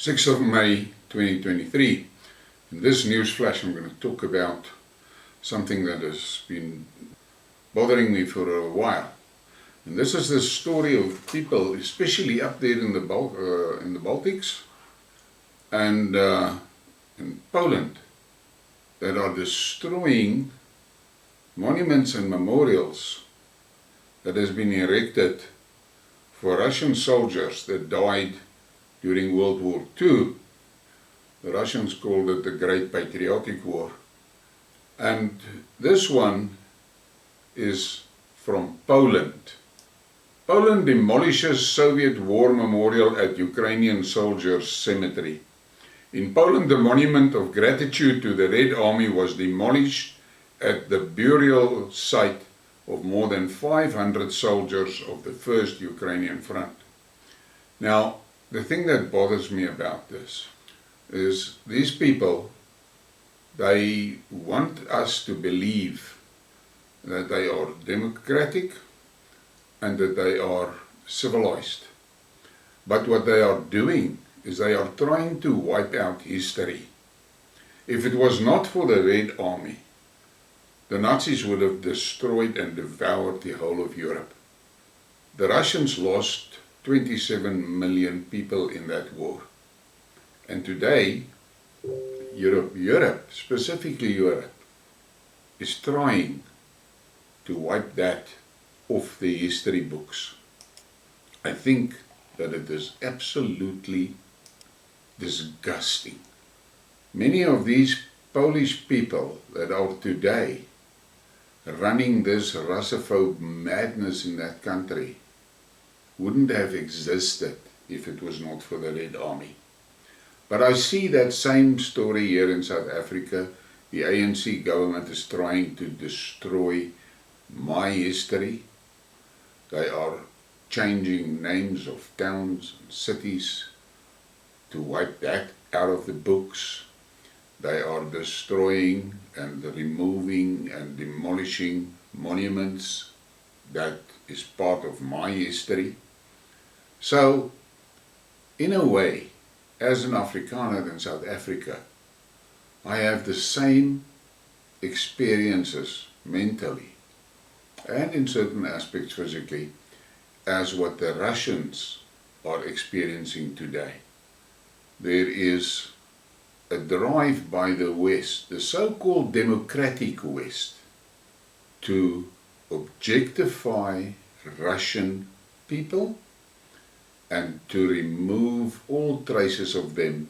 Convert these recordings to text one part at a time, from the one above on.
6th of May 2023. In this news flash I'm going to talk about something that has been bothering me for a while. And this is the story of people, especially up there in the Baltics and in Poland, that are destroying monuments and memorials that has been erected for Russian soldiers that died during World War II. The Russians called it the Great Patriotic War. And this one is from Poland. Poland demolishes Soviet war memorial at Ukrainian soldiers' cemetery. In Poland, the monument of gratitude to the Red Army was demolished at the burial site of more than 500 soldiers of the First Ukrainian Front. Now, the thing that bothers me about this is these people, they want us to believe that they are democratic and that they are civilized. But what they are doing is they are trying to wipe out history. If it was not for the Red Army, the Nazis would have destroyed and devoured the whole of Europe. The Russians lost 27 million people in that war. And today, Europe, specifically Europe, is trying to wipe that off the history books. I think that it is absolutely disgusting. Many of these Polish people that are today running this Russophobe madness in that country wouldn't have existed if it was not for the Red Army. But I see that same story here in South Africa. The ANC government is trying to destroy my history. They are changing names of towns and cities to wipe that out of the books. They are destroying and removing and demolishing monuments that is part of my history. So, in a way, as an Afrikaner in South Africa, I have the same experiences mentally and in certain aspects physically as what the Russians are experiencing today. There is a drive by the West, the so-called democratic West, to objectify Russian people and to remove all traces of them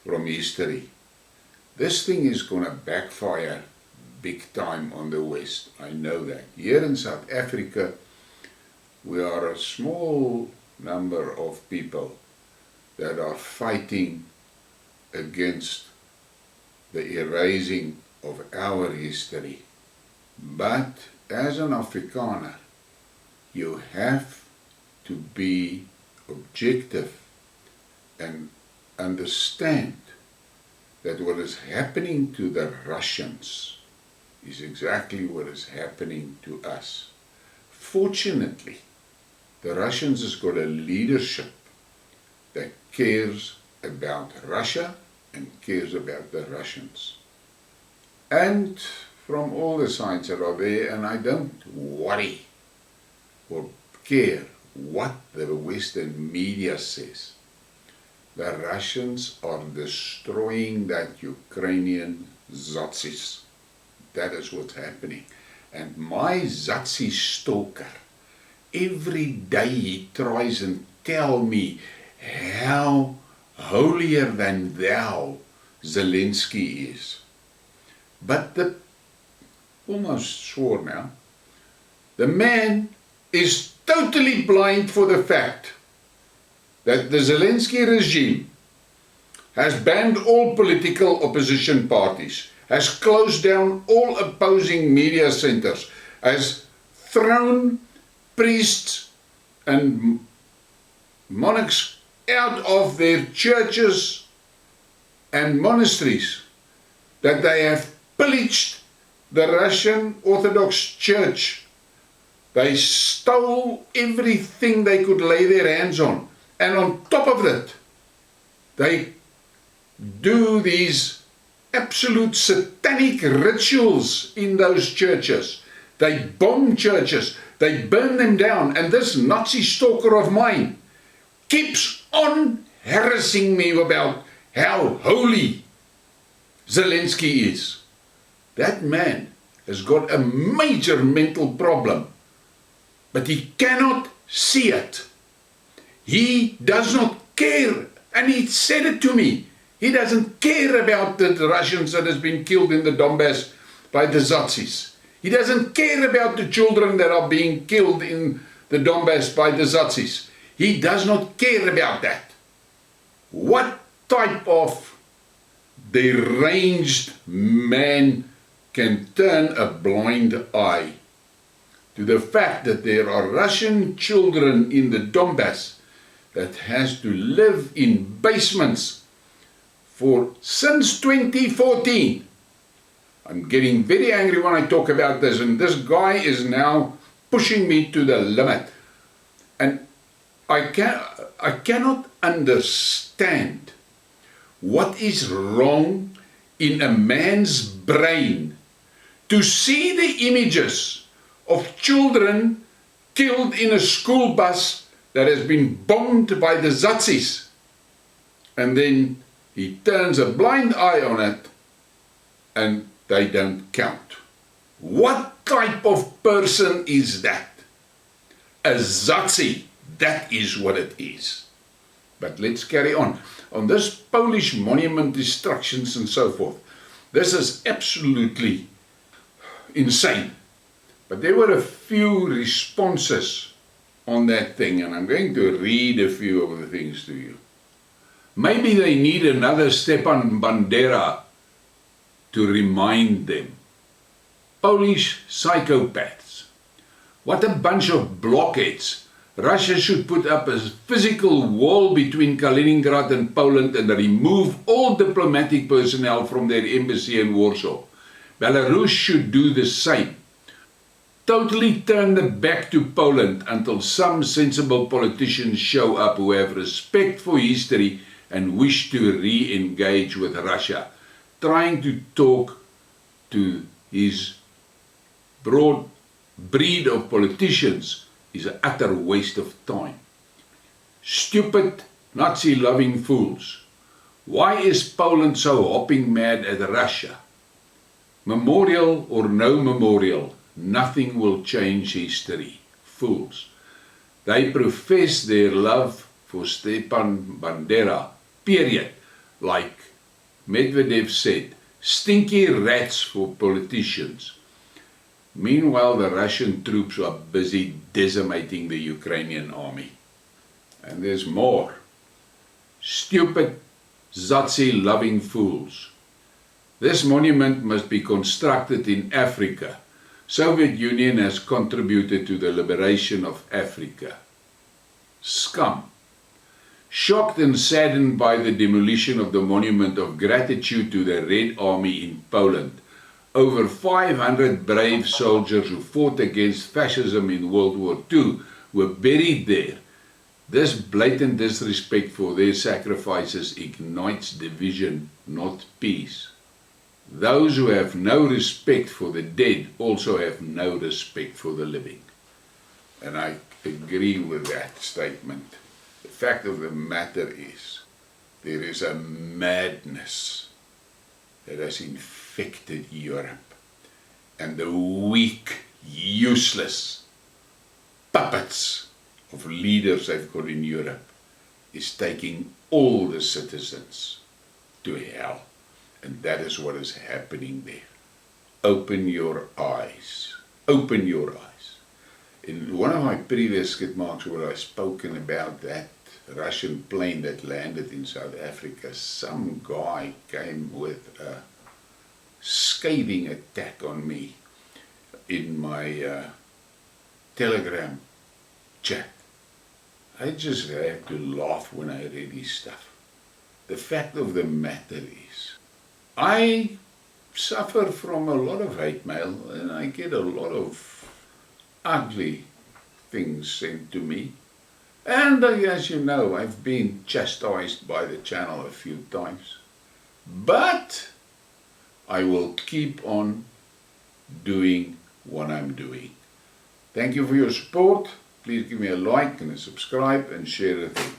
from history. This thing is going to backfire big time on the West. I know that. Here in South Africa, we are a small number of people that are fighting against the erasing of our history. But as an Afrikaner, you have to be objective and understand that what is happening to the Russians is exactly what is happening to us. Fortunately, the Russians has got a leadership that cares about Russia and cares about the Russians. And from all the sides that are there, and I don't worry or care what the Western media says. The Russians are destroying that Ukrainian Nazis. That is what's happening. And my Nazi stalker, every day he tries and tell me how holier than thou Zelensky is. But the, almost swore now, the man is totally blind for the fact that the Zelensky regime has banned all political opposition parties, has closed down all opposing media centers, has thrown priests and monarchs out of their churches and monasteries, that they have pillaged the Russian Orthodox Church. They stole everything they could lay their hands on. And on top of that, They do these absolute satanic rituals in those churches. They bomb churches, they burn them down, and this Nazi stalker of mine keeps on harassing me about how holy Zelensky is. That man has got a major mental problem, but he cannot see it. He does not care, and he said it to me. He doesn't care about the Russians that has been killed in the Donbass by the Nazis. He doesn't care about the children that are being killed in the Donbass by the Nazis. He does not care about that. What type of deranged man can turn a blind eye to the fact that there are Russian children in the Donbass that has to live in basements since 2014. I'm getting very angry when I talk about this, and this guy is now pushing me to the limit. And I cannot understand what is wrong in a man's brain to see the images of children killed in a school bus that has been bombed by the Nazis, and then he turns a blind eye on it and they don't count. What type of person is that? A Nazi, that is what it is. But let's carry on. On this Polish monument destructions and so forth, this is absolutely insane. But there were a few responses on that thing, and I'm going to read a few of the things to you. Maybe they need another Stepan Bandera to remind them. Polish psychopaths. What a bunch of blockheads. Russia should put up a physical wall between Kaliningrad and Poland and remove all diplomatic personnel from their embassy in Warsaw. Belarus should do the same. Totally turn the back to Poland until some sensible politicians show up who have respect for history and wish to re-engage with Russia. Trying to talk to his broad breed of politicians is an utter waste of time. Stupid, Nazi-loving fools. Why is Poland so hopping mad at Russia? Memorial or no memorial, nothing will change history. Fools. They profess their love for Stepan Bandera, period. Like Medvedev said, stinky rats for politicians. Meanwhile, the Russian troops are busy decimating the Ukrainian army. And there's more. Stupid, Nazi-loving fools. This monument must be constructed in Africa. Soviet Union has contributed to the liberation of Africa. Scum. Shocked and saddened by the demolition of the monument of gratitude to the Red Army in Poland, over 500 brave soldiers who fought against fascism in World War II were buried there. This blatant disrespect for their sacrifices ignites division, not peace. Those who have no respect for the dead also have no respect for the living. And I agree with that statement. The fact of the matter is, there is a madness that has infected Europe, and the weak, useless puppets of leaders they've got in Europe is taking all the citizens to hell, and that is what is happening there. Open your eyes. Open your eyes. In one of my previous Skidmarks where I've spoken about that Russian plane that landed in South Africa, some guy came with a scathing attack on me in my Telegram chat. I just had to laugh when I read his stuff. The fact of the matter is, I suffer from a lot of hate mail, and I get a lot of ugly things sent to me. And as you know, I've been chastised by the channel a few times. But I will keep on doing what I'm doing. Thank you for your support. Please give me a like and a subscribe and share the thing.